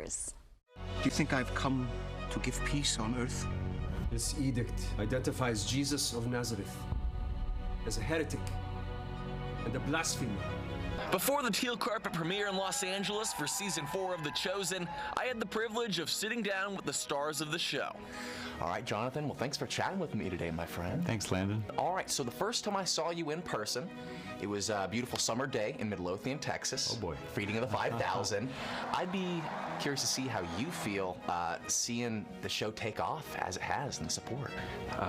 stars. Do you think I've come to give peace on earth? This edict identifies Jesus of Nazareth as a heretic and a blasphemer. Before the teal carpet premiere in Los Angeles for season 4 of The Chosen, I had the privilege of sitting down with the stars of the show. All right, Jonathan, well, thanks for chatting with me today, my friend. Thanks, Landon. All right, so the first time I saw you in person, it was a beautiful summer day in Midlothian, Texas. Oh, boy. Feeding of the 5,000. I'd be curious to see how you feel seeing the show take off as it has and the support.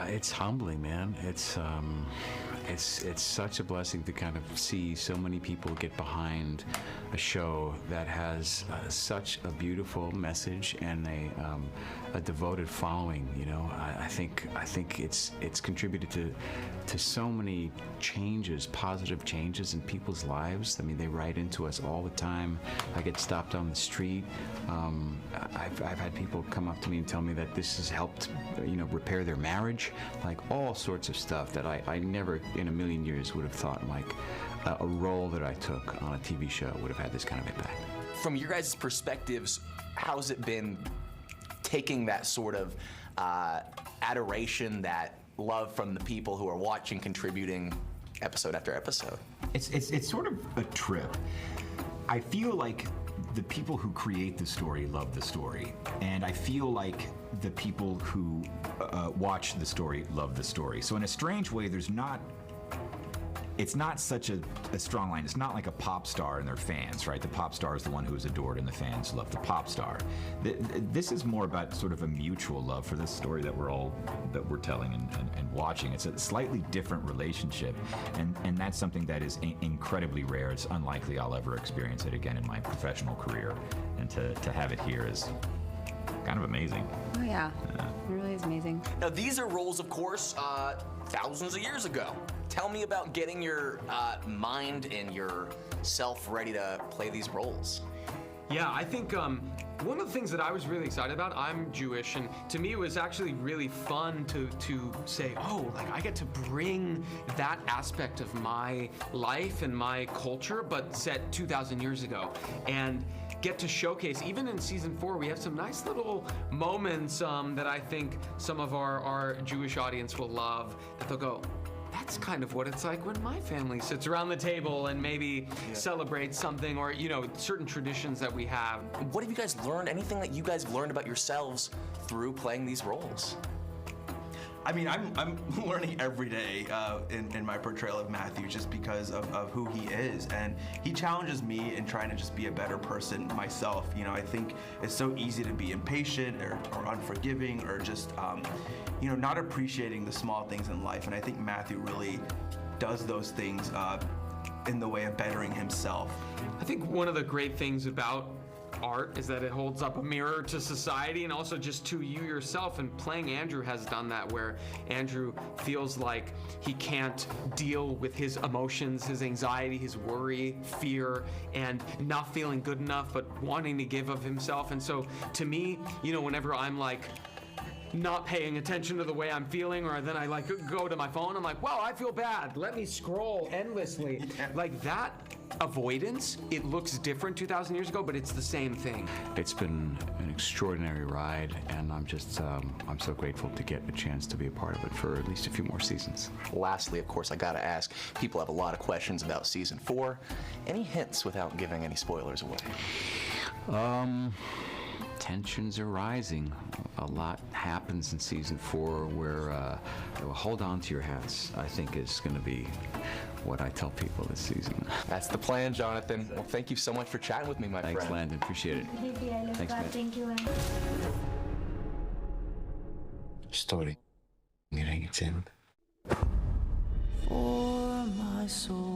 It's humbling, man. It's such a blessing to kind of see so many people get behind a show that has such a beautiful message and a devoted following. You know, I think it's contributed to so many changes, positive changes in people's lives. I mean, they write into us all the time. I get stopped on the street. I've had people come up to me and tell me that this has helped, repair their marriage, like all sorts of stuff that I never in a million years would have thought like a role that I took on a TV show would have had this kind of impact. From your guys' perspectives, how's it been taking that sort of adoration, that love from the people who are watching, contributing episode after episode? It's sort of a trip. I feel like the people who create the story love the story, and I feel like the people who watch the story love the story. So in a strange way, it's not such a strong line. It's not like a pop star and their fans, right? The pop star is the one who is adored and the fans love the pop star. This is more about sort of a mutual love for this story that we're telling and watching. It's a slightly different relationship, and that's something that is incredibly rare. It's unlikely I'll ever experience it again in my professional career, and to have it here is kind of amazing. Oh yeah, it really is amazing. Now these are roles, of course, thousands of years ago. Tell me about getting your mind and your self ready to play these roles. Yeah, I think one of the things that I was really excited about, I'm Jewish, and to me it was actually really fun to say, oh, like I get to bring that aspect of my life and my culture, but set 2,000 years ago, and get to showcase. Even in season 4, we have some nice little moments that I think some of our Jewish audience will love, that they'll go, that's kind of what it's like when my family sits around the table and maybe celebrates something, or certain traditions that we have. What have you guys learned? Anything that you guys have learned about yourselves through playing these roles? I mean, I'm learning every day in my portrayal of Matthew, just because of who he is, and he challenges me in trying to just be a better person myself. I think it's so easy to be impatient or unforgiving, or just not appreciating the small things in life, and I think Matthew really does those things in the way of bettering himself. I think one of the great things about art is that it holds up a mirror to society and also just to you yourself, and playing Andrew has done that, where Andrew feels like he can't deal with his emotions, his anxiety, his worry, fear, and not feeling good enough but wanting to give of himself. And so to me, whenever I'm like not paying attention to the way I'm feeling, or then I like go to my phone, I'm like, well, I feel bad, let me scroll endlessly. Like that avoidance, it looks different 2,000 years ago, but it's the same thing. It's been an extraordinary ride, and I'm just I'm so grateful to get a chance to be a part of it for at least a few more seasons. Lastly, of course, I gotta ask, people have a lot of questions about season 4. Any hints without giving any spoilers away? Tensions are rising. A lot happens in season 4 where hold on to your hats, I think, is going to be what I tell people this season. That's the plan, Jonathan. Well, thank you so much for chatting with me, my friend. Thanks, Landon. Appreciate it. Baby, I love Thanks, God. man. Thank you. Story. Ngerengin. For my soul.